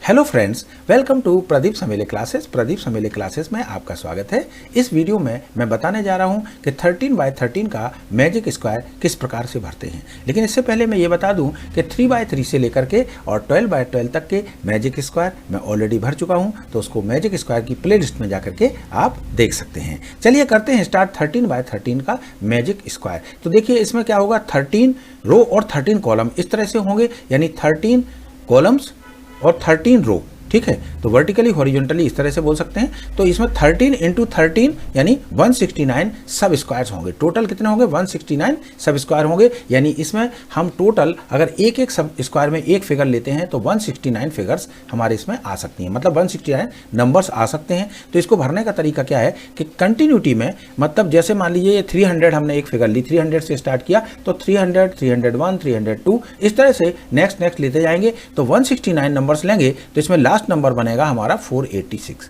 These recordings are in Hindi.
Hello friends, welcome to Pradeep Samele classes. Pradeep Samele classes में आपका स्वागत है। इस वीडियो में मैं बताने जा रहा हूं कि 13x13 का मैजिक स्क्वायर किस प्रकार से भरते हैं। लेकिन इससे पहले मैं ये बता दूं कि 3x3 से लेकर के और 12x12 तक के मैजिक स्क्वायर मैं ऑलरेडी भर चुका हूं, तो उसको मैजिक स्क्वायर की प्लेलिस्ट में जाकर के आप देख सकते हैं। चलिए करते हैं स्टार्ट 13x13 का मैजिक स्क्वायर। तो देखिए इसमें क्या होगा, 13 रो और 13 कॉलम इस तरह से होंगे, यानी 13 कॉलम्स और 13 रो। ठीक है, तो वर्टिकली हॉरिजॉन्टली इस तरह से बोल सकते हैं। तो इसमें 13 × 13 यानी 169 सब स्क्वायर्स होंगे। टोटल कितने होंगे? 169 सब स्क्वायर होंगे। यानी इसमें हम टोटल अगर एक एक सब स्क्वायर में एक फिगर लेते हैं तो 169 फिगर्स हमारे इसमें आ सकती हैं, मतलब 169 नंबर्स आ सकते हैं। तो इसको भरने का तरीका क्या है कि कंटिन्यूटी में, मतलब जैसे मान लीजिए ये 300 हमने एक फिगर ली, 300 से स्टार्ट किया तो 300, 301, 302 इस तरह से नेक्स्ट लेते जाएंगे। तो 169 नंबर्स लेंगे तो इसमें लास्ट नंबर बनेगा हमारा 486।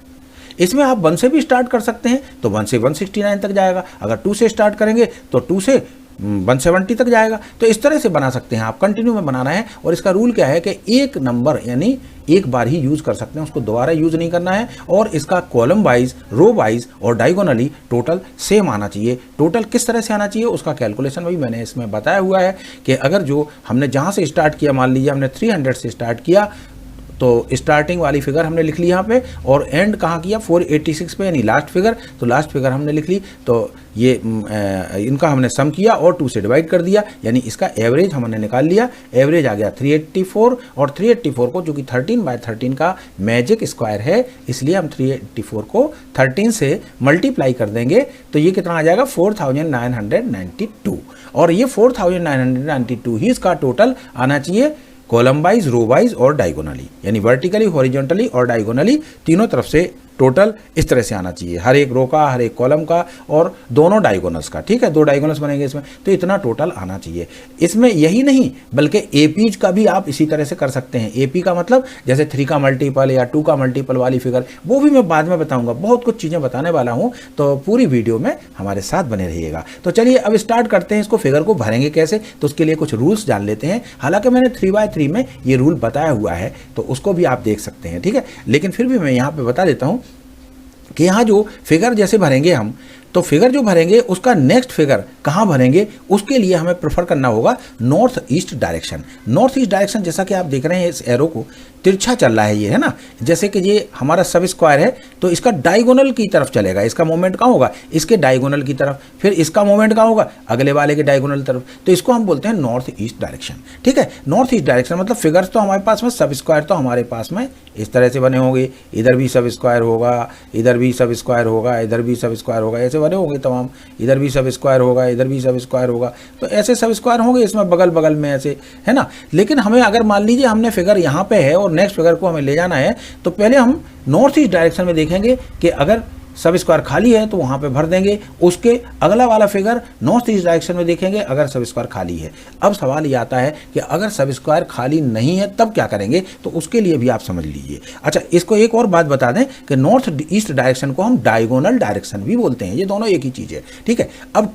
इसमें आप 1 से भी स्टार्ट कर सकते हैं तो 1 से 169 तक जाएगा। अगर 2 से स्टार्ट करेंगे तो 2 से 170 तक जाएगा। तो इस तरह से बना सकते हैं आप, कंटिन्यू में बनाना है। और इसका रूल क्या है कि एक नंबर यानी एक बार ही यूज कर सकते हैं, उसको दोबारा यूज नहीं करना है। और इसका कॉलम वाइज, रो वाइज और डायगोनली टोटल सेम आना चाहिए। टोटल किस तरह से आना चाहिए उसका कैलकुलेशन भी मैंने इसमें बताया हुआ है कि अगर जो हमने जहां से स्टार्ट किया, मान लीजिए हमने 300 से स्टार्ट किया तो स्टार्टिंग वाली फिगर हमने लिख ली यहाँ पे, और एंड कहाँ किया 486 पे, यानी लास्ट फिगर। तो लास्ट फिगर हमने लिख ली, तो ये इनका हमने सम किया और 2 से डिवाइड कर दिया, यानी इसका एवरेज हमने निकाल लिया। एवरेज आ गया 384, और 384 को चूंकि 13x13 का मैजिक स्क्वायर है इसलिए हम 384 को 13 से मल्टीप्लाई कर देंगे तो ये कितना आ जाएगा 4992। और ये 4992 ही इसका टोटल आना चाहिए, कॉलम वाइज, रो वाइज और डायगोनली, यानी वर्टिकली, हॉरिजॉन्टली और डायगोनली तीनों तरफ से टोटल इस तरह से आना चाहिए। हर एक रो का, हर एक कॉलम का और दोनों डायगोनल्स का। ठीक है, 2 डायगोनल्स बनेंगे इसमें, तो इतना टोटल आना चाहिए। इसमें यही नहीं बल्कि एपीज का भी आप इसी तरह से कर सकते हैं। एपी का मतलब जैसे 3 का मल्टीपल या 2 का मल्टीपल वाली फिगर, वो भी मैं बाद में बताऊंगा। बहुत कुछ चीज़ें बताने वाला हूँ, तो पूरी वीडियो में हमारे साथ बने रहिएगा। तो चलिए अब स्टार्ट करते हैं। इसको फिगर को भरेंगे कैसे, तो उसके लिए कुछ रूल्स जान लेते हैं। हालांकि मैंने 3x3 में ये रूल बताया हुआ है तो उसको भी आप देख सकते हैं। ठीक है, लेकिन फिर भी मैं यहाँ पे बता देता हूँ कि यहाँ जो फिगर जैसे भरेंगे हम, तो फिगर जो भरेंगे उसका नेक्स्ट फिगर कहाँ भरेंगे उसके लिए हमें प्रेफर करना होगा north east direction. North east direction, जैसा कि आप देख रहे हैं इस एरो को तिरछा चल रहा है ये, है ना। जैसे कि ये हमारा सब स्क्वायर है तो इसका डायगोनल की तरफ चलेगा। इसका मूवमेंट कहाँ होगा? इसके डायगोनल की तरफ। फिर इसका मूवमेंट कहाँ होगा? अगले वाले के डायगोनल तरफ। तो इसको हम बोलते हैं नॉर्थ ईस्ट डायरेक्शन। ठीक है, नॉर्थ ईस्ट डायरेक्शन मतलब फिगर्स तो हमारे पास में, सब स्क्वायर तो हमारे पास में इस तरह से बने होंगे। इधर भी सब स्क्वायर होगा, इधर भी सब स्क्वायर होगा, इधर भी सब स्क्वायर होगा, ऐसे बने होंगे तमाम। इधर भी सब स्क्वायर होगा, इधर भी सब स्क्वायर होगा, तो ऐसे सब स्क्वायर होंगे इसमें बगल बगल में ऐसे, है ना। लेकिन हमें अगर मान लीजिए हमने फिगर यहाँ पे है और नेक्स्ट फिगर को हमें ले जाना है तो पहले हम नॉर्थ ईस्ट डायरेक्शन में देखेंगे कि अगर सब स्क्वायर खाली है तो वहाँ पे भर देंगे। उसके अगला वाला फिगर नॉर्थ ईस्ट डायरेक्शन में देखेंगे अगर सब स्क्वायर खाली है। अब सवाल ये आता है कि अगर सब स्क्वायर खाली नहीं है तब क्या करेंगे, तो उसके लिए भी आप समझ लीजिए। अच्छा, इसको एक और बात बता दें कि नॉर्थ ईस्ट डायरेक्शन को हम डायगोनल डायरेक्शन भी बोलते हैं। ये दोनों एक ही चीज़ है। ठीक है, अब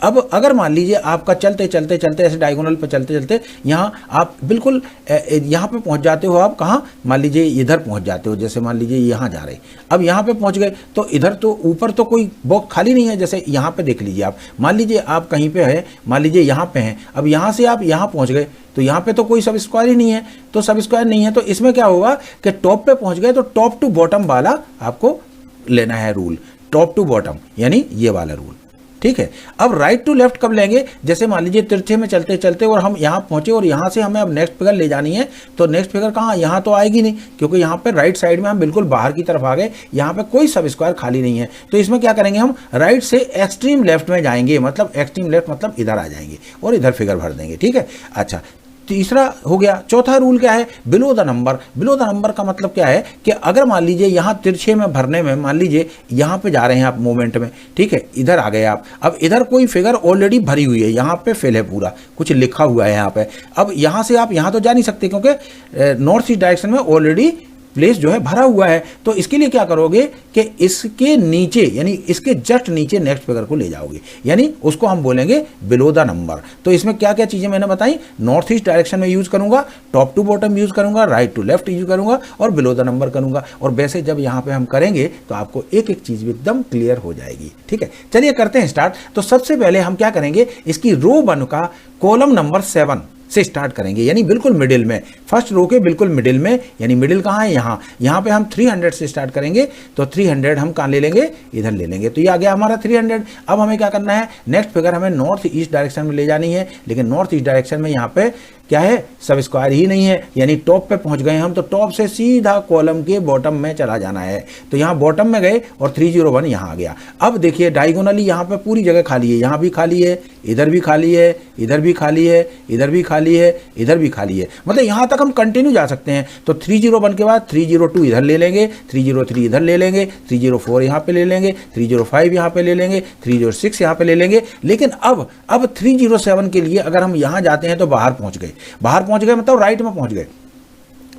अगर मान लीजिए आपका चलते चलते चलते ऐसे डायगोनल पर चलते चलते यहाँ आप बिल्कुल यहाँ पे पहुँच जाते हो। आप कहाँ? मान लीजिए इधर पहुँच जाते हो, जैसे मान लीजिए यहाँ जा रहे, अब यहाँ पे पहुँच गए तो इधर तो ऊपर तो कोई बॉक्स खाली नहीं है। जैसे यहाँ पे देख लीजिए, आप मान लीजिए आप कहीं पे है, मान लीजिए यहाँ पे हैं, अब यहाँ से आप यहाँ पहुँच गए तो यहाँ पे तो कोई सब स्क्वायर ही नहीं है। तो सब स्क्वायर नहीं है तो इसमें क्या होगा कि टॉप पे पहुँच गए तो टॉप टू बॉटम वाला आपको लेना है रूल, टॉप टू बॉटम यानी ये वाला रूल। ठीक है, अब राइट टू लेफ्ट कब लेंगे? जैसे मान लीजिए तिरछे में चलते चलते और हम यहाँ पहुंचे और यहाँ से हमें अब नेक्स्ट फिगर ले जानी है, तो नेक्स्ट फिगर कहाँ? यहाँ तो आएगी नहीं, क्योंकि यहाँ पे राइट साइड में हम बिल्कुल बाहर की तरफ आ गए, यहाँ पे कोई सब स्क्वायर खाली नहीं है। तो इसमें क्या करेंगे, हम राइट से एक्सट्रीम लेफ्ट में जाएंगे, मतलब एक्सट्रीम लेफ्ट मतलब इधर आ जाएंगे और इधर फिगर भर देंगे। ठीक है, अच्छा तीसरा हो गया। चौथा रूल क्या है? Below the number. Below the number का मतलब क्या है कि अगर मान लीजिए यहाँ तिरछे में भरने में, मान लीजिए यहाँ पे जा रहे हैं आप मूवमेंट में, ठीक है, इधर आ गए आप, अब इधर कोई फिगर ऑलरेडी भरी हुई है, यहाँ पे फिल है पूरा, कुछ लिखा हुआ है यहाँ पे। अब यहाँ से आप यहाँ तो जा नहीं सकते क्योंकि नॉर्थ ईस्ट डायरेक्शन में ऑलरेडी प्लेस जो है भरा हुआ है। तो इसके लिए क्या करोगे कि इसके नीचे यानी इसके जस्ट नीचे नेक्स्ट फिगर को ले जाओगे, यानी उसको हम बोलेंगे बिलो द नंबर। तो इसमें क्या क्या चीजें मैंने बताई, नॉर्थ ईस्ट डायरेक्शन में यूज करूंगा, टॉप टू बॉटम यूज करूंगा, राइट टू लेफ्ट यूज करूंगा और बिलो द नंबर करूंगा। और वैसे जब यहां पे हम करेंगे तो आपको एक एक चीज भी एकदम क्लियर हो जाएगी। ठीक है, चलिए करते हैं स्टार्ट। तो सबसे पहले हम क्या करेंगे, इसकी रो 1 का कॉलम नंबर 7 से स्टार्ट करेंगे, यानी बिल्कुल मिडिल में, फर्स्ट रो के बिल्कुल मिडिल में, यानी मिडिल कहाँ है, यहाँ पे हम 300 से स्टार्ट करेंगे। तो 300 हम कहाँ ले लेंगे, इधर ले लेंगे। तो ये आ गया हमारा 300। अब हमें क्या करना है, नेक्स्ट फिगर हमें नॉर्थ ईस्ट डायरेक्शन में ले जानी है, लेकिन नॉर्थ ईस्ट डायरेक्शन में यहाँ पे क्या है, सब स्क्वायर ही नहीं है, यानी टॉप पे पहुंच गए हम। तो टॉप से सीधा कॉलम के बॉटम में चला जाना है। तो यहाँ बॉटम में गए और 301 यहाँ आ गया। अब देखिए डायगोनली यहाँ पे पूरी जगह खाली है, यहाँ भी खाली है, इधर भी खाली है, इधर भी खाली है, इधर भी खाली है, इधर भी खाली है, मतलब यहाँ तक हम कंटिन्यू जा सकते हैं। तो 301 के बाद 302 इधर ले लेंगे, 303 इधर ले लेंगे, 304 यहाँ पे ले लेंगे, 305 यहाँ पे ले लेंगे, 306 यहाँ पे ले लेंगे। लेकिन अब 307 के लिए अगर हम यहाँ जाते हैं तो बाहर पहुंच गए, बाहर पहुंच गए मतलब राइट में पहुंच गए।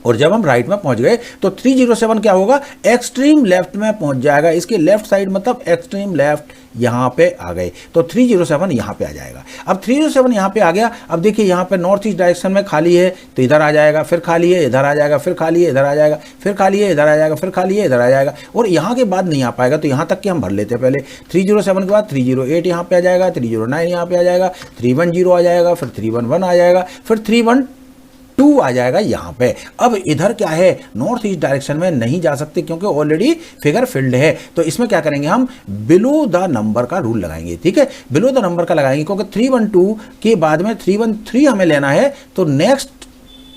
और जब हम राइट में पहुंच गए तो 307 क्या होगा, एक्सट्रीम लेफ्ट में पहुंच जाएगा, इसके लेफ्ट साइड मतलब एक्सट्रीम लेफ्ट यहां पे आ गए। तो 307 यहां पे आ जाएगा। अब 307 यहां पे आ गया। अब देखिए यहां पे नॉर्थ ईस्ट डायरेक्शन में खाली है तो इधर आ जाएगा, फिर खाली है इधर आ जाएगा, फिर खाली है इधर आ जाएगा, फिर खाली है इधर आ जाएगा, फिर खाली है इधर आ जाएगा। और यहां के बाद नहीं आ पाएगा, तो यहां तक कि हम भर लेते हैं पहले। 307 के बाद 308 यहां पे आ जाएगा, 309 यहां पे आ जाएगा, 310 आ जाएगा, फिर 311 आ जाएगा, फिर 312 आ जाएगा यहाँ पे। अब इधर क्या है, नॉर्थ ईस्ट डायरेक्शन में नहीं जा सकते क्योंकि ऑलरेडी फिगर फिल्ड है। तो इसमें क्या करेंगे, हम बिलो द नंबर का रूल लगाएंगे। ठीक है, बिलो द नंबर का लगाएंगे क्योंकि 312 के बाद में 313 हमें लेना है। तो नेक्स्ट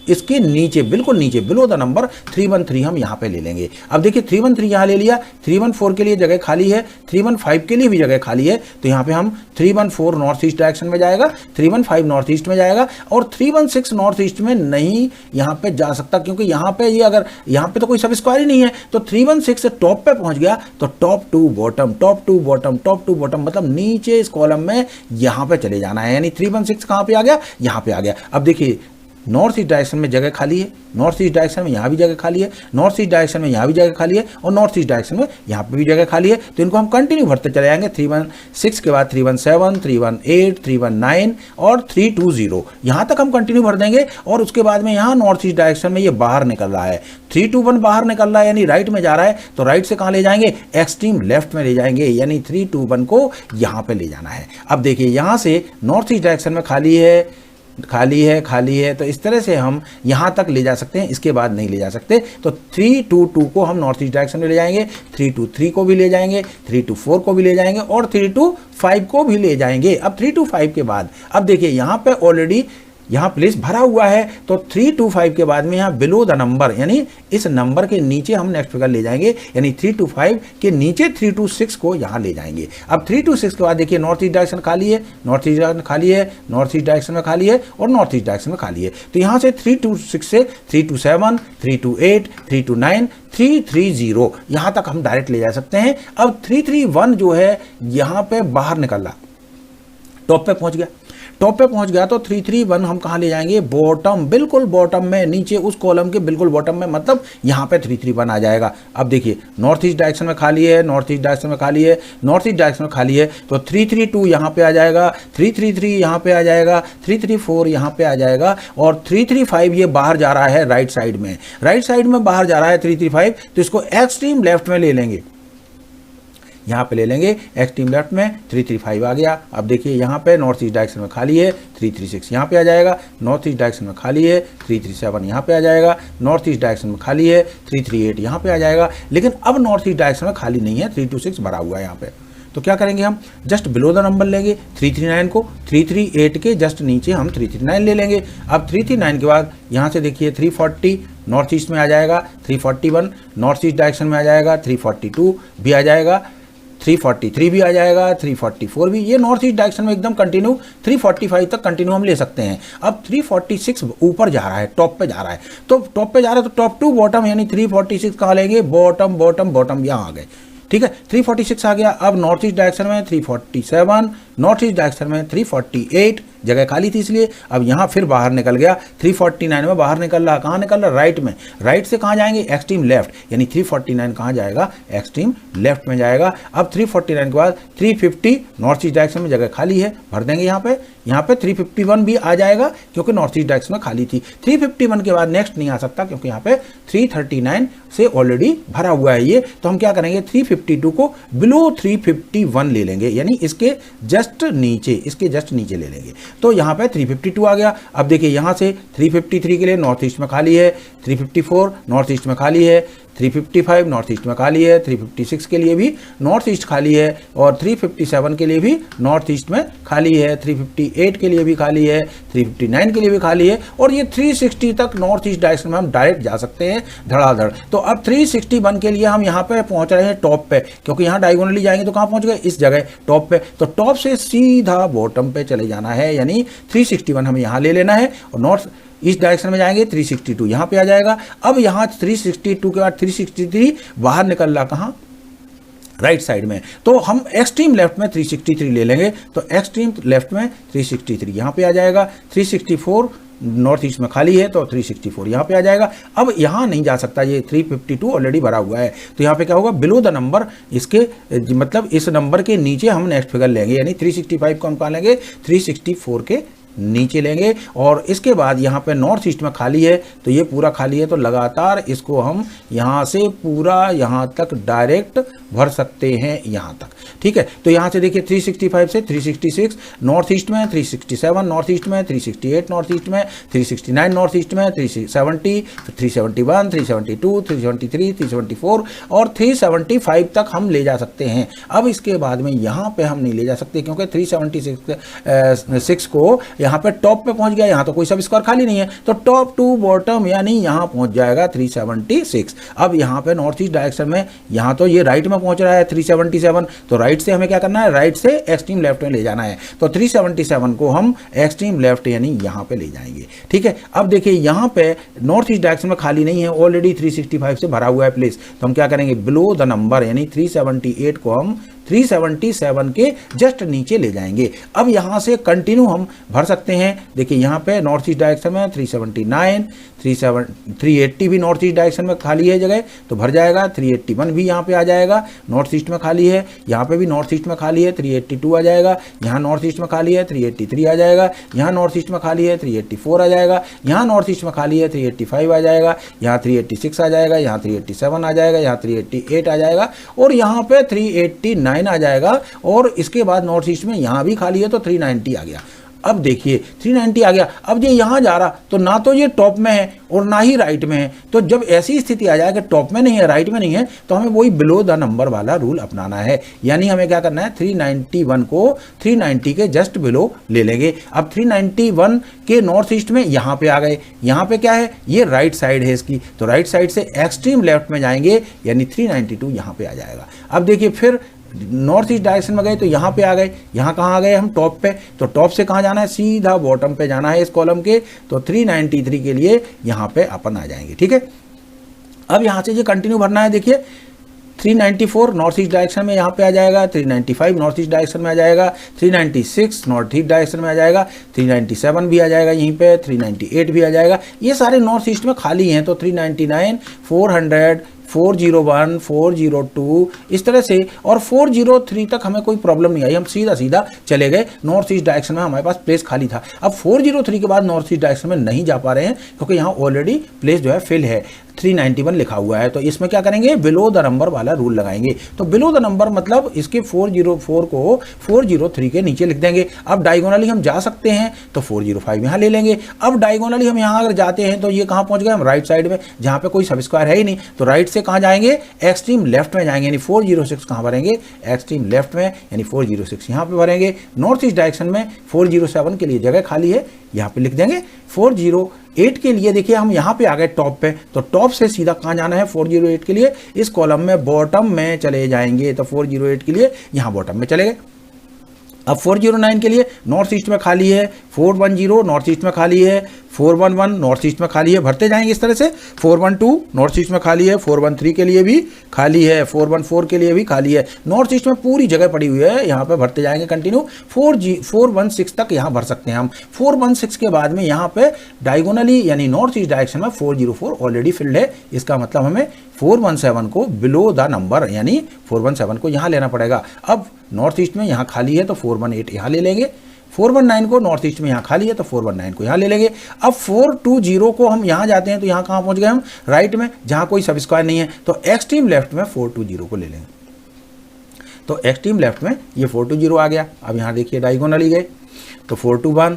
इसके नीचे बिल्कुल नीचे बिलो द नंबर 313 हम यहाँ पे ले लेंगे। अब देखिए 313 यहाँ ले लिया, 314 के लिए जगह खाली है, 315 के लिए भी जगह खाली है। तो यहाँ पे हम 314 नॉर्थ ईस्ट डायरेक्शन में जाएगा, 315 नॉर्थ ईस्ट में जाएगा और 316 नॉर्थ ईस्ट में नहीं यहाँ पे जा सकता क्योंकि यहाँ पे ये अगर यहाँ पे तो कोई सब स्क्वायर ही नहीं है। तो 316 से टॉप पे पहुंच गया तो top to bottom, top to bottom, top to bottom मतलब नीचे इस कॉलम में यहाँ पे चले जाना है। यानी 316 कहाँ पे आ गया, यहाँ पे आ गया। अब देखिए नॉर्थ ईस्ट डायरेक्शन में जगह खाली है, नॉर्थ ईस्ट डायरेक्शन में यहाँ भी जगह खाली है, नॉर्थ ईस्ट डायरेक्शन में यहाँ भी जगह खाली है और नॉर्थ ईस्ट डायरेक्शन में यहाँ पे भी जगह खाली है। तो इनको हम कंटिन्यू भरते चले जाएंगे। 316 के बाद 317, 318, 319 और 320 यहाँ तक हम कंटिन्यू भर देंगे। और उसके बाद में यहाँ नॉर्थ ईस्ट डायरेक्शन में ये बाहर निकल रहा है, 321 बाहर निकल रहा है यानी राइट में जा रहा है। तो राइट से कहाँ ले जाएंगे, एक्सट्रीम लेफ्ट में ले जाएंगे, यानी 321 को यहाँ पे ले जाना है। अब देखिए यहाँ से नॉर्थ ईस्ट डायरेक्शन में खाली है, खाली है, खाली है, तो इस तरह से हम यहाँ तक ले जा सकते हैं, इसके बाद नहीं ले जा सकते। तो 322 को हम नॉर्थ ईस्ट डायरेक्शन में ले जाएंगे, 323 को भी ले जाएंगे, 324 को भी ले जाएंगे और 325 को भी ले जाएंगे। अब 325 के बाद अब देखिए यहाँ पे ऑलरेडी यहाँ प्लेस भरा हुआ है। तो 325 के बाद में यहाँ बिलो द नंबर यानी इस नंबर के नीचे हम नेक्स्ट फिगर ले जाएंगे, यानी 325 के नीचे 326 को यहाँ ले जाएंगे। अब 326 के बाद देखिए नॉर्थ ईस्ट डायरेक्शन खाली है, नॉर्थ ईस्ट डायरेक्शन खाली है, नॉर्थ ईस्ट डायरेक्शन में खाली है और नॉर्थ ईस्ट डायरेक्शन में खाली है। तो यहाँ से 326 से 327, 328, 329, 330 यहाँ तक हम डायरेक्ट ले जा सकते हैं। अब 331 जो है यहाँ पे बाहर निकल रहा, टॉप पे पहुंच गया, टॉप पे पहुंच गया तो 331 हम कहाँ ले जाएंगे, बॉटम, बिल्कुल बॉटम में, नीचे उस कॉलम के बिल्कुल बॉटम में, मतलब यहाँ पे 331 आ जाएगा। अब देखिए नॉर्थ ईस्ट डायरेक्शन में खाली है, नॉर्थ ईस्ट डायरेक्शन में खाली है, नॉर्थ ईस्ट डायरेक्शन में खाली है। तो 332 यहाँ पे आ जाएगा, 333 यहाँ पे आ जाएगा, 334 यहाँ पे आ जाएगा और 335 ये बाहर जा रहा है राइट साइड में, राइट साइड में बाहर जा रहा है 335। तो इसको एक्सट्रीम लेफ्ट में ले लेंगे, यहाँ पे ले लेंगे एक्सट्रीम लेफ्ट में, 335 आ गया। अब देखिए यहाँ पे नॉर्थ ईस्ट डायरेक्शन में खाली है, 336 यहाँ पे आ जाएगा, नॉर्थ ईस्ट डायरेक्शन में खाली है, 337 यहाँ पे आ जाएगा, नॉर्थ ईस्ट डायरेक्शन में खाली है, 338 यहाँ पे आ जाएगा। लेकिन अब नॉर्थ ईस्ट डायरेक्शन में खाली नहीं है, 326 भरा हुआ है यहाँ पे। तो क्या करेंगे, हम जस्ट बिलो द नंबर लेंगे 339 को, 338 के जस्ट नीचे हम 339 ले लेंगे। अब 339 के बाद यहाँ से देखिए 340 नॉर्थ ईस्ट में आ जाएगा, 341 नॉर्थ ईस्ट डायरेक्शन में आ जाएगा, 342 भी आ जाएगा, 343 भी आ जाएगा, 344 भी, ये नॉर्थ ईस्ट डायरेक्शन में एकदम कंटिन्यू 345 तक कंटिन्यू हम ले सकते हैं। अब 346 ऊपर जा रहा है, टॉप पे जा रहा है, तो टॉप पे जा रहा है तो टॉप टू बॉटम यानी 346 कहाँ लेंगे, बॉटम बॉटम बॉटम यहाँ आ गए। ठीक है, 346 आ गया। अब नॉर्थ ईस्ट डायरेक्शन में 347, नॉर्थ ईस्ट डायरेक्शन में 348 जगह खाली थी इसलिए। अब यहाँ फिर बाहर निकल गया 349 में बाहर निकल रहा, कहाँ निकल रहा, राइट में। राइट से कहाँ जाएंगे, एक्सट्रीम लेफ्ट, यानी 349 कहाँ जाएगा, एक्सट्रीम लेफ्ट में जाएगा। अब 349 के बाद 350 नॉर्थ ईस्ट डायरेक्शन में जगह खाली है, भर देंगे यहाँ पे 351 भी आ जाएगा क्योंकि नॉर्थ ईस्ट डायरेक्शन में खाली थी। 351 के बाद नेक्स्ट नहीं आ सकता क्योंकि यहाँ पे 339 से ऑलरेडी भरा हुआ है ये, तो हम क्या करेंगे 352 को बिलो 351 ले लेंगे, यानी इसके जस्ट नीचे ले लेंगे। तो यहाँ पे 352 आ गया। अब देखिए यहाँ से 353 के लिए नॉर्थ ईस्ट में खाली है, 354 नॉर्थ ईस्ट में खाली है, 355 नॉर्थ ईस्ट में खाली है, 356 के लिए भी नॉर्थ ईस्ट खाली है, और 357 के लिए भी नॉर्थ ईस्ट में खाली है, 358 के लिए भी खाली है, 359 के लिए भी खाली है, और ये 360 तक नॉर्थ ईस्ट डायरेक्शन में हम डायरेक्ट जा सकते हैं धड़ाधड़। तो अब 361 के लिए हम यहाँ पे पहुँच रहे हैं टॉप पे, क्योंकि यहाँ डायगोनली जाएंगे तो कहाँ पहुँच गए, इस जगह टॉप पे। तो टॉप से सीधा बॉटम पे चले जाना है, यानी 361 हमें यहाँ ले लेना है, और नॉर्थ इस डायरेक्शन में जाएंगे 362 यहाँ पे आ जाएगा। अब यहाँ 362 के बाद 363 बाहर निकल रहा, कहाँ, राइट साइड में। तो हम एक्सट्रीम लेफ्ट में 363 ले लेंगे, तो एक्सट्रीम लेफ्ट में 363 यहाँ पे आ जाएगा। 364 नॉर्थ ईस्ट में खाली है तो 364 यहाँ पे आ जाएगा। अब यहाँ नहीं जा सकता, ये 352 ऑलरेडी भरा हुआ है, तो यहाँ पे क्या होगा, बिलो द नंबर, इसके मतलब इस नंबर के नीचे हम नेक्स्ट फिगर लेंगे, यानी 365 को हम कहाँ लेंगे, 364 के नीचे लेंगे। और इसके बाद यहाँ पे नॉर्थ ईस्ट में खाली है, तो ये पूरा खाली है, तो लगातार इसको हम यहाँ से पूरा यहाँ तक डायरेक्ट भर सकते हैं यहाँ तक, ठीक है। तो यहाँ से देखिए 365 से 366 नॉर्थ ईस्ट में, 367 नॉर्थ ईस्ट में, 368 नॉर्थ ईस्ट में, 369 नॉर्थ ईस्ट में, 370, 371, 372, 373, 374 और 375 तक हम ले जा सकते हैं। अब इसके बाद में यहाँ पे हम नहीं ले जा सकते क्योंकि 376 को यहाँ पे टॉप पे पहुँच गया, यहाँ तो कोई सब स्क्वायर खाली नहीं है, तो टॉप टू बॉटम यानी यहाँ पहुँच जाएगा 376। अब यहाँ पे नॉर्थ ईस्ट डायरेक्शन में, यहाँ तो ये राइट में पहुँच रहा है 377, तो राइट से हमें क्या करना है, राइट से एक्सट्रीम लेफ्ट में ले जाना है, तो 377 को हम एक्सट्रीम लेफ्ट यानी यहाँ पे ले जाएंगे, ठीक है। अब देखिए यहाँ पे नॉर्थ ईस्ट डायरेक्शन में खाली नहीं है, ऑलरेडी 365 से भरा हुआ है प्लेस, तो हम क्या करेंगे, बिलो द नंबर यानी 378 को हम 377 के जस्ट नीचे ले जाएंगे। अब यहाँ से कंटिन्यू हम भर सकते हैं। देखिए यहाँ पे नॉर्थ ईस्ट डायरेक्शन में 379, 380 भी नॉर्थ ईस्ट डायरेक्शन में खाली है जगह, तो भर जाएगा। 381 भी यहाँ पे आ जाएगा, नॉर्थ ईस्ट में खाली है, यहाँ पे भी नॉर्थ ईस्ट में खाली है, 382 आ जाएगा, यहाँ नॉर्थ ईस्ट में खाली है, 383 आ जाएगा, यहाँ नॉर्थ ईस्ट में खाली है, 384 आ जाएगा, यहाँ नॉर्थ ईस्ट में खाली है, 385 आ जाएगा, यहाँ 386 आ जाएगा, यहाँ 387 आ जाएगा, यहाँ 388 आ जाएगा, और यहाँ पे 389 आ जाएगा, और इसके बाद नॉर्थ ईस्ट में यहाँ भी खाली है तो 390 आ गया। अब देखिए 390 आ गया। अब ये यहाँ जा रहा तो ना तो ये टॉप में है और ना ही राइट में है, तो जब ऐसी स्थिति आ जाए कि टॉप में नहीं है राइट में नहीं है, तो हमें वही बिलो द नंबर वाला रूल अपनाना है, यानी हमें क्या करना है, 391 को 390 के जस्ट बिलो ले लेंगे। अब 391 के नॉर्थ ईस्ट में यहाँ पे आ गए, यहाँ पे क्या है, ये राइट साइड है इसकी, तो राइट साइड से एक्सट्रीम लेफ्ट में जाएंगे यानी 392 यहाँ पे आ जाएगा। अब देखिए फिर नॉर्थ ईस्ट डायरेक्शन में गए तो यहाँ पे आ गए, यहाँ कहाँ आ गए हम, टॉप पे, तो टॉप से कहाँ जाना है, सीधा बॉटम पे जाना है इस कॉलम के, तो 393 के लिए यहाँ पे अपन आ जाएंगे, ठीक है। अब यहाँ से ये कंटिन्यू भरना है। देखिए 394 नॉर्थ ईस्ट डायरेक्शन में यहाँ पे आ जाएगा, 395 नॉर्थ ईस्ट डायरेक्शन में आ जाएगा, 396 नॉर्थ ईस्ट डायरेक्शन में आ जाएगा, 397 भी आ जाएगा यहीं पे, 398 भी आ जाएगा, ये सारे नॉर्थ ईस्ट में खाली हैं, तो 399, 400, 401, 402 इस तरह से, और 403 तक हमें कोई प्रॉब्लम नहीं आई, हम सीधा सीधा चले गए। नॉर्थ ईस्ट डायरेक्शन में हमारे पास प्लेस खाली था। अब 403 के बाद नॉर्थ ईस्ट डायरेक्शन में नहीं जा पा रहे हैं क्योंकि यहाँ ऑलरेडी प्लेस जो है फिल है, 391 लिखा हुआ है, तो इसमें क्या करेंगे, बिलो द नंबर वाला रूल लगाएंगे। तो बिलो द नंबर मतलब इसके 404 को 403 के नीचे लिख देंगे। अब डायगोनली हम जा सकते हैं तो 405 यहाँ ले लेंगे। अब डायगोनली हम यहाँ अगर जाते हैं तो ये कहाँ पहुँच गए, हम राइट साइड में, जहाँ पे कोई सब स्क्वायर है ही नहीं, तो राइट से कहाँ जाएंगे, एक्सट्रीम लेफ्ट में जाएंगे, यानी 406 कहाँ भरेंगे, एक्सट्रीम लेफ्ट में, यानी 406 यहाँ पे भरेंगे। नॉर्थ ईस्ट डायरेक्शन में 407 के लिए जगह खाली है, यहाँ पे लिख देंगे। 408 के लिए देखिए हम यहाँ पे आ गए टॉप पे, तो टॉप से सीधा कहाँ जाना है, 408 के लिए इस कॉलम में बॉटम में चले जाएंगे, तो 408 के लिए यहाँ बॉटम में चले गए। अब 409 के लिए नॉर्थ ईस्ट में खाली है, 410 नॉर्थ ईस्ट में खाली है, 411 नॉर्थ ईस्ट में खाली है, भरते जाएंगे इस तरह से। 412 नॉर्थ ईस्ट में खाली है, 413 के लिए भी खाली है, 414 के लिए भी खाली है। नॉर्थ ईस्ट में पूरी जगह पड़ी हुई है, यहाँ पे भरते जाएंगे कंटिन्यू। 416 तक यहाँ भर सकते हैं हम। 416 के बाद में यहाँ पे डायगोनली यानी नॉर्थ ईस्ट डायरेक्शन में 404 ऑलरेडी फिल्ड है। इसका मतलब हमें 417 को बिलो द नंबर यानी 417 को यहाँ लेना पड़ेगा। अब नॉर्थ ईस्ट में यहाँ खाली है तो 418 यहाँ ले लेंगे। 419 को नॉर्थ ईस्ट में यहाँ खाली है तो 419 को यहाँ ले लेंगे। अब 420 को हम यहाँ जाते हैं तो यहाँ कहाँ पहुँच गए हम, राइट में, जहाँ कोई सब स्क्वायर नहीं है, तो एक्सट्रीम लेफ्ट में 420 को ले लेंगे। तो एक्सट्रीम लेफ्ट में ये 420 आ गया। अब यहाँ देखिए डायगोनली गए तो 421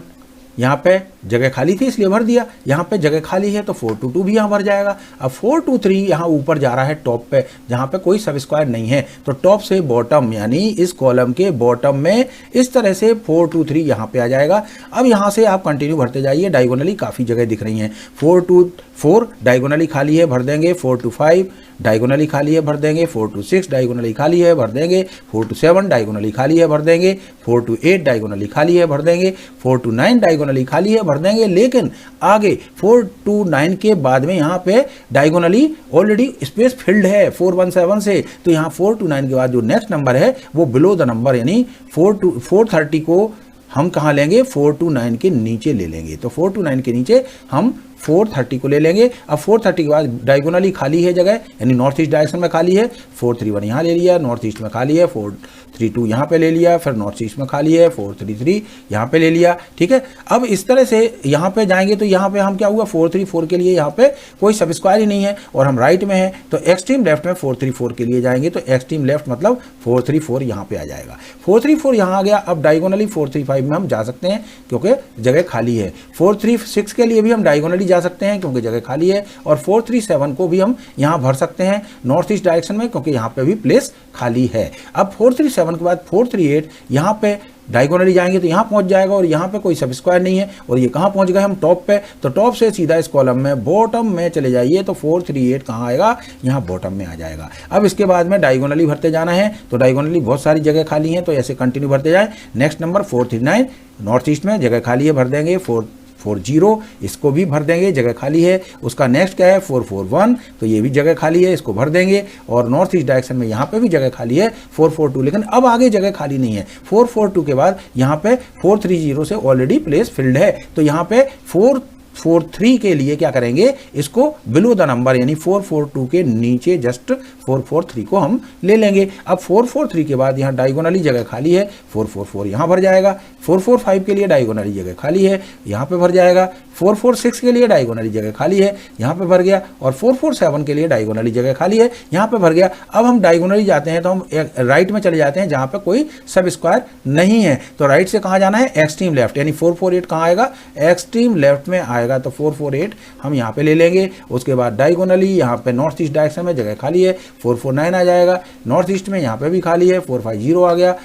यहाँ पे जगह खाली थी इसलिए भर दिया, यहाँ पे जगह खाली है तो 422 भी यहाँ भर जाएगा। अब 423 यहाँ ऊपर जा रहा है टॉप पे, जहाँ पे कोई सब स्क्वायर नहीं है, तो टॉप से बॉटम यानी इस कॉलम के बॉटम में इस तरह से 423 यहाँ पे आ जाएगा। अब यहाँ से आप कंटिन्यू भरते जाइए, डायगोनली काफ़ी जगह दिख रही हैं। 424 डायगोनली खाली है, भर देंगे। 425 डायगोनली खाली है, भर देंगे। 426 डायगोनली खाली है, भर देंगे। 427 डायगोनली खाली है, भर देंगे। 428 डायगोनली खाली है, भर देंगे। 429 डायगोनली खाली है, भर देंगे। लेकिन आगे 429 के बाद में यहाँ पे डायगोनली ऑलरेडी स्पेस फिल्ड है 417 से, तो यहाँ 429 के बाद जो नेक्स्ट नंबर है वो बिलो द नंबर यानी 430 को हम कहाँ लेंगे, 429 के नीचे ले लेंगे। तो 429 के नीचे हम 430 को ले लेंगे। अब 430 के बाद डायगोनली खाली है जगह यानी नॉर्थ ईस्ट डायरेक्शन में खाली है, 431 यहाँ ले लिया, नॉर्थ ईस्ट में खाली है, 432 यहाँ पे ले लिया, फिर नॉर्थ ईस्ट में खाली है, 433 यहाँ पे ले लिया। ठीक है, अब इस तरह से यहाँ पे जाएंगे तो यहाँ पे हम क्या हुआ, 434 के लिए यहाँ पे कोई सब स्क्वायर ही नहीं है और हम राइट में हैं, तो एक्सट्रीम लेफ्ट में 434 के लिए जाएंगे, तो एक्सट्रीम लेफ्ट मतलब 434 यहाँ पे आ जाएगा। 434 यहाँ आ गया। अब डायगोनली 435 में हम जा सकते हैं क्योंकि जगह खाली है। 436 के लिए भी हम डायगोनली जा सकते हैं क्योंकि जगह खाली है, और 437 को भी हम यहाँ भर सकते हैं नॉर्थ ईस्ट डायरेक्शन में क्योंकि यहाँ पे भी प्लेस खाली है। अब 437 के बाद 438 यहाँ पे डायगोनली जाएंगे तो यहाँ पहुँच जाएगा और यहाँ पे कोई सब स्क्वायर नहीं है, और ये कहाँ पहुँच गए हम, टॉप पे, तो टॉप से सीधा इस कॉलम में बॉटम में चले जाइए तो 438 कहाँ आएगा, यहाँ बॉटम में आ जाएगा। अब इसके बाद में डायगोनली भरते जाना है, तो डायगोनली बहुत सारी जगह खाली है तो ऐसे कंटिन्यू भरते जाए। नेक्स्ट नंबर 439 नॉर्थ ईस्ट में जगह खाली है, भर देंगे। 440 इसको भी भर देंगे, जगह खाली है। उसका नेक्स्ट क्या है 441, तो ये भी जगह खाली है, इसको भर देंगे। और नॉर्थ ईस्ट डायरेक्शन में यहाँ पे भी जगह खाली है 442, लेकिन अब आगे जगह खाली नहीं है। 442 के बाद यहाँ पे 430 से ऑलरेडी प्लेस फिल्ड है, तो यहाँ पे 443 के लिए क्या करेंगे, इसको बिलो द नंबर यानी 442 के नीचे जस्ट 443 को हम ले लेंगे। अब 443 के बाद यहाँ डायगोनली जगह खाली है, 444 यहाँ भर जाएगा। 445 के लिए डायगोनली जगह खाली है, यहाँ पे भर जाएगा। 446 के लिए डायगोनली जगह खाली है, यहाँ पे भर गया। और 447 के लिए डायगोनली जगह खाली है, यहाँ पे भर गया। अब हम डायगोनली जाते हैं तो हम राइट में चले जाते हैं जहाँ पे कोई सब स्क्वायर नहीं है, तो राइट से कहाँ जाना है, एक्सट्रीम लेफ्ट, यानी 448 कहाँ आएगा, एक्सट्रीम लेफ्ट में आएगा, तो 448 हम यहाँ पे ले लेंगे। उसके बाद डायगोनली यहाँ पे नॉर्थ ईस्ट डायरेक्शन में जगह खाली है, 449 आ जाएगा। नॉर्थ ईस्ट में यहाँ पे भी खाली है, 450 आ गया।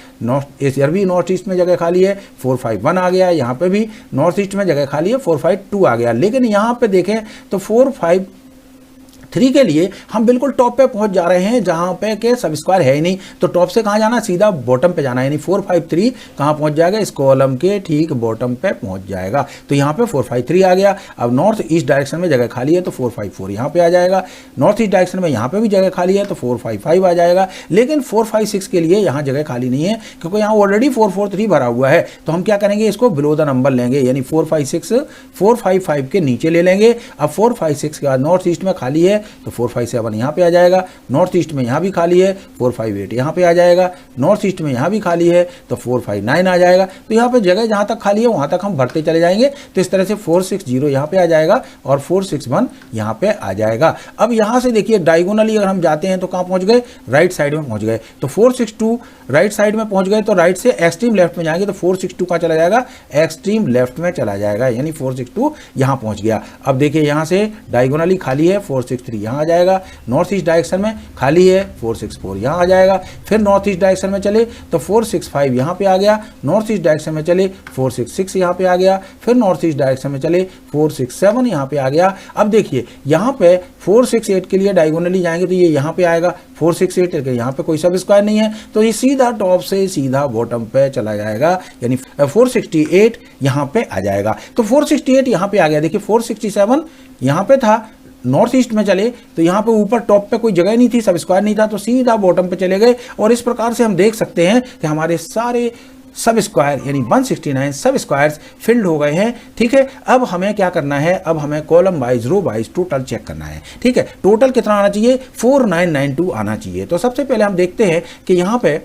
इधर भी नॉर्थ ईस्ट में जगह खाली है, 451 आ गया। यहाँ पे भी नॉर्थ ईस्ट में जगह खाली है, 452 आ गया। लेकिन यहाँ पे देखें तो 453 के लिए हम बिल्कुल टॉप पे पहुंच जा रहे हैं जहां पे के सब स्क्वायर है ही नहीं, तो टॉप से कहां जाना, सीधा बॉटम पे जाना है, यानी 453 कहां पहुंच जाएगा, इस कॉलम के ठीक बॉटम पे पहुंच जाएगा। तो यहां पे 453 आ गया। अब नॉर्थ ईस्ट डायरेक्शन में जगह खाली है तो 454 यहां पे आ जाएगा। नॉर्थ ईस्ट डायरेक्शन में यहां पे भी जगह खाली है तो 455 आ जाएगा। लेकिन 456 के लिए यहां जगह खाली नहीं है क्योंकि यहां ऑलरेडी 443 भरा हुआ है, तो हम क्या करेंगे, इसको बिलो द नंबर लेंगे, यानी 455 के नीचे ले लेंगे। अब 456 के बाद नॉर्थ ईस्ट में खाली है तो 457 यहाँ पे आ जाएगा। नॉर्थ ईस्ट में यहाँ भी खाली है, 458 यहाँ पे आ जाएगा। नॉर्थ ईस्ट में यहाँ भी खाली है तो 459 आ जाएगा। तो यहाँ पे जगह जहाँ तक खाली है वहाँ तक हम भरते चले जाएंगे। तो इस तरह से 460 यहाँ पे आ जाएगा और 461 यहाँ पे आ जाएगा। अब यहाँ से देखिए डायगोनली अगर हम जाते हैं तो कहाँ पहुँच गए, राइट साइड में पहुँच गए। तो 462 राइट साइड में पहुँच गए, तो राइट से एक्सट्रीम लेफ्ट में जाएंगे तो 462 कहाँ चला जाएगा, एक्सट्रीम लेफ्ट में चला जाएगा, यानी 462 यहाँ पहुँच गया। अब देखिए यहाँ से डायगोनली खाली है, 463 डायरेक्टली यहाँ आ जाएगा। नॉर्थ ईस्ट डायरेक्शन में खाली है 464 यहाँ आ जाएगा। फिर नॉर्थ ईस्ट डायरेक्शन में चले तो 465 यहाँ पे आ गया। नॉर्थ ईस्ट डायरेक्शन में चले 466 यहाँ पे आ गया। फिर नॉर्थ ईस्ट डायरेक्शन में चले 467 यहाँ पे आ गया। अब देखिए यहाँ पे 468 के लिए डायगोनली जाएंगे तो ये यहाँ पे आएगा 468 के यहाँ पे कोई सब स्क्वायर नहीं है, तो ये सीधा टॉप से सीधा बॉटम पे चला जाएगा, यानी 468 यहाँ पे आ जाएगा। तो 468 यहाँ पे आ गया। देखिए 467 यहाँ पे था, नॉर्थ ईस्ट में चले तो यहाँ पे ऊपर टॉप पे कोई जगह नहीं थी, सब स्क्वायर नहीं था, तो सीधा बॉटम पे चले गए। और इस प्रकार से हम देख सकते हैं कि हमारे सारे सब स्क्वायर यानी 169 सब स्क्वायर्स फिल्ड हो गए हैं। ठीक है, अब हमें क्या करना है, अब हमें column wise row wise total check करना है। ठीक है, टोटल कितना आना चाहिए, 4992 आना चाहिए। तो सबसे पहले हम देखते हैं कि यहाँ पे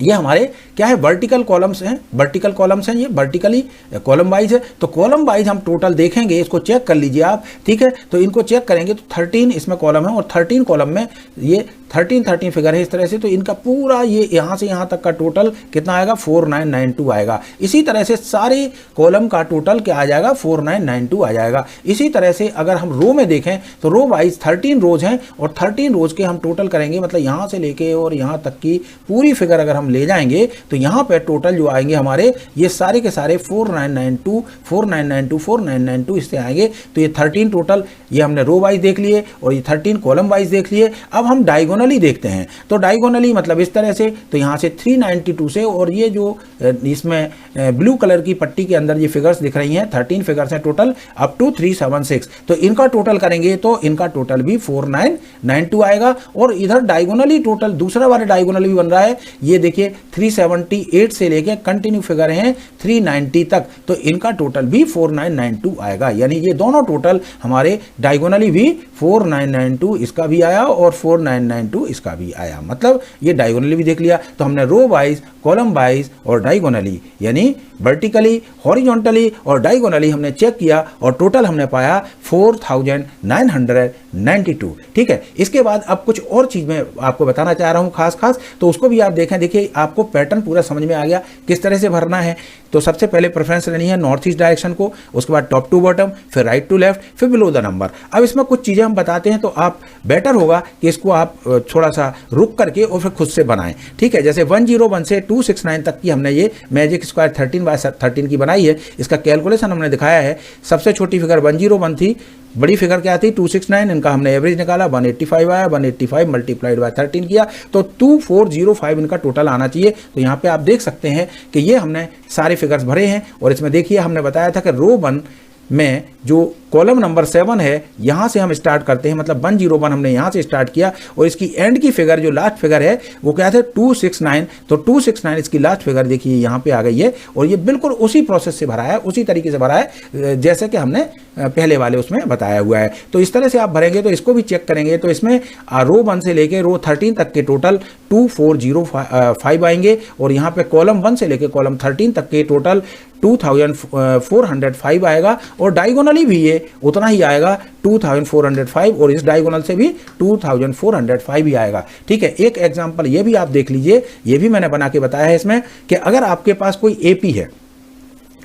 ये हमारे क्या है, वर्टिकल कॉलम्स हैं, वर्टिकल कॉलम्स हैं, ये वर्टिकली कॉलम वाइज है। तो कॉलम वाइज हम टोटल देखेंगे, इसको चेक कर लीजिए आप। ठीक है, तो इनको चेक करेंगे तो 13 इसमें कॉलम है और 13 कॉलम में ये 13 फिगर है इस तरह से। तो इनका पूरा ये यहाँ से यहाँ तक का टोटल कितना आएगा, 4992 आएगा। इसी तरह से सारे कॉलम का टोटल क्या आ जाएगा, 4992 आ जाएगा। इसी तरह से अगर हम रो में देखें तो रो वाइज 13 रोज हैं और 13 रोज के हम टोटल करेंगे, मतलब यहाँ से लेके और यहाँ तक की पूरी फिगर अगर हम ले जाएंगे तो यहाँ पे टोटल जो आएंगे हमारे ये सारे के सारे 4992 4992 4992 इससे आएंगे। तो ये 13 टोटल ये हमने रो वाइज देख लिए और ये 13 कॉलम वाइज देख लिए। अब हम डायगोनली देखते हैं, तो डायगोनली मतलब इस तरह से, तो यहाँ से 392 से और ये जो इसमें ब्लू कलर की पट्टी के अंदर ये फिगर्स दिख रही हैं 13 फिगर्स हैं टोटल अप टू 376, तो इनका टोटल करेंगे तो इनका टोटल भी 4992 आएगा। और इधर डायगोनली टोटल दूसरा वाला डायगोनली भी बन रहा है, ये देखिए 378 से लेके कंटिन्यू फिगर हैं 390 तक, तो इनका टोटल भी 4992 आएगा। यानी ये दोनों टोटल हमारे डायगोनली भी 4992 इसका भी आया और 4992 इसका भी आया, मतलब ये डायगोनली भी देख लिया। तो हमने रो वाइज, कॉलम वाइज और डायगोनली यानी वर्टिकली, हॉरिजॉन्टली और डायगोनली हमने चेक किया और टोटल हमने पाया 4992। ठीक है, इसके बाद अब कुछ और चीज़ मैं आपको बताना चाह रहा हूँ खास, तो उसको भी आप देखें। देखिए आपको पैटर्न पूरा समझ में आ गया किस तरह से भरना है। तो सबसे पहले प्रेफरेंस लेनी है नॉर्थ ईस्ट डायरेक्शन को, उसके बाद टॉप टू बॉटम, फिर राइट टू लेफ्ट, फिर बिलो द नंबर। अब इसमें कुछ चीज़ें हम बताते हैं तो आप बेटर होगा कि इसको आप थोड़ा सा रुक करके और फिर खुद से बनाएं। ठीक है, जैसे 101 से 269 तक की हमने ये मैजिक स्क्वायर 13/13 की बनाई है। इसका कैलकुलेशन हमने दिखाया है। सबसे छोटी फिगर 101 थी, बड़ी फिगर क्या थी 269, इनका हमने एवरेज निकाला 185 आया, 185 मल्टीप्लाइड बाय 13 किया तो 2405 इनका टोटल आना चाहिए। तो यहाँ पे आप देख सकते हैं कि ये हमने सारे फिगर्स भरे हैं। और इसमें देखिए हमने बताया था कि रो 1 में जो कॉलम नंबर 7 है यहाँ से हम स्टार्ट करते हैं, मतलब 101 हमने यहाँ से स्टार्ट किया और इसकी एंड की फिगर जो लास्ट फिगर है वो क्या थे 269, तो 269 इसकी लास्ट फिगर देखिए यहाँ पे आ गई है। और ये बिल्कुल उसी प्रोसेस से भरा है, उसी तरीके से भरा है जैसे कि हमने पहले वाले उसमें बताया हुआ है। तो इस तरह से आप भरेंगे तो इसको भी चेक करेंगे तो इसमें रो 1 से लेके रो 13 तक के टोटल 2405 आएंगे और यहाँ पे कॉलम 1 से लेके कॉलम 13 तक के टोटल 2405 आएगा और डायगोनली भी ये उतना ही आएगा 2405 और इस डायगोनल से भी 2405 ही आएगा। ठीक है, एक एग्जांपल ये भी आप देख लीजिए, ये भी मैंने बना के बताया है इसमें कि अगर आपके पास कोई एपी है,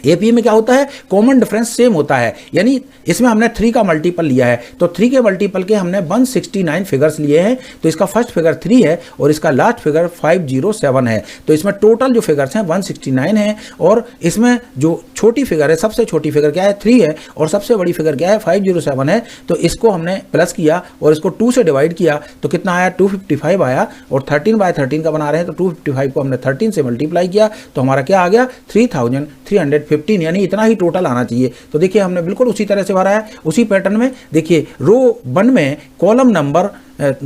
एपी में क्या होता है, कॉमन डिफरेंस सेम होता है, यानी इसमें हमने 3 का मल्टीपल लिया है तो 3 के मल्टीपल के हमने 169 फिगर्स लिए हैं। तो इसका फर्स्ट फिगर 3 है और इसका लास्ट फिगर 507 है। तो इसमें टोटल जो फिगर्स हैं 169 है और इसमें जो छोटी फिगर है, सबसे छोटी फिगर क्या है 3 है और सबसे बड़ी फिगर क्या है 507 है। तो इसको हमने प्लस किया और इसको 2 से डिवाइड किया तो कितना आया 255 आया और 13/13 का बना रहे हैं तो 255 को हमने 13 से मल्टीप्लाई किया तो हमारा क्या आ गया 3315, यानी इतना ही टोटल आना चाहिए। तो देखिए हमने बिल्कुल उसी तरह से भरा है, उसी पैटर्न में। देखिए रो 1 में कॉलम नंबर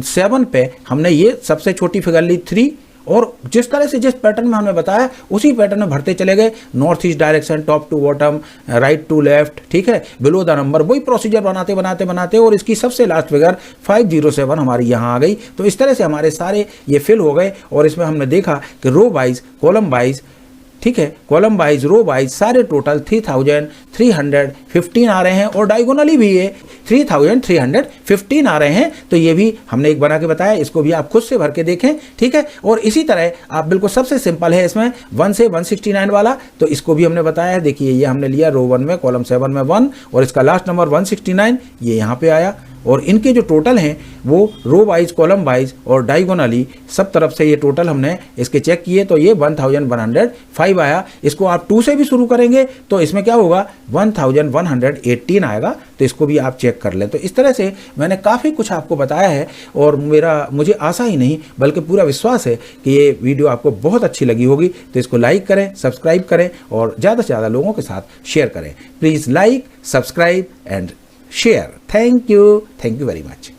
7 पे हमने ये सबसे छोटी फिगर ली 3 और जिस तरह से जिस पैटर्न में हमने बताया उसी पैटर्न में भरते चले गए, north east direction, top to bottom, right to left, ठीक है, बिलो द नंबर, वही प्रोसीजर बनाते और इसकी सबसे लास्ट फिगर 507 हमारी यहाँ आ गई। तो इस तरह से हमारे सारे ये फिल हो गए और इसमें हमने देखा कि रो वाइज, कॉलम वाइज, ठीक है, कॉलम वाइज रो वाइज सारे टोटल 3315 आ रहे हैं और डायगोनली भी ये 3315 आ रहे हैं। तो ये भी हमने एक बना के बताया, इसको भी आप खुद से भर के देखें, ठीक है। और इसी तरह आप बिल्कुल सबसे सिंपल है इसमें 1 से 169 वाला, तो इसको भी हमने बताया है। देखिए ये हमने लिया रो 1 में कॉलम 7 में 1 और इसका लास्ट नंबर 169 ये यहाँ पे आया। और इनके जो टोटल हैं वो रो वाइज कॉलम वाइज और डायगोनली सब तरफ से ये टोटल हमने इसके चेक किए, तो ये 1105 आया। इसको आप 2 से भी शुरू करेंगे तो इसमें क्या होगा 1118 आएगा। तो इसको भी आप चेक कर लें। तो इस तरह से मैंने काफ़ी कुछ आपको बताया है और मुझे आशा ही नहीं बल्कि पूरा विश्वास है कि ये वीडियो आपको बहुत अच्छी लगी होगी। तो इसको लाइक करें, सब्सक्राइब करें और ज़्यादा से ज़्यादा लोगों के साथ शेयर करें। Please like, subscribe and share. Thank you very much.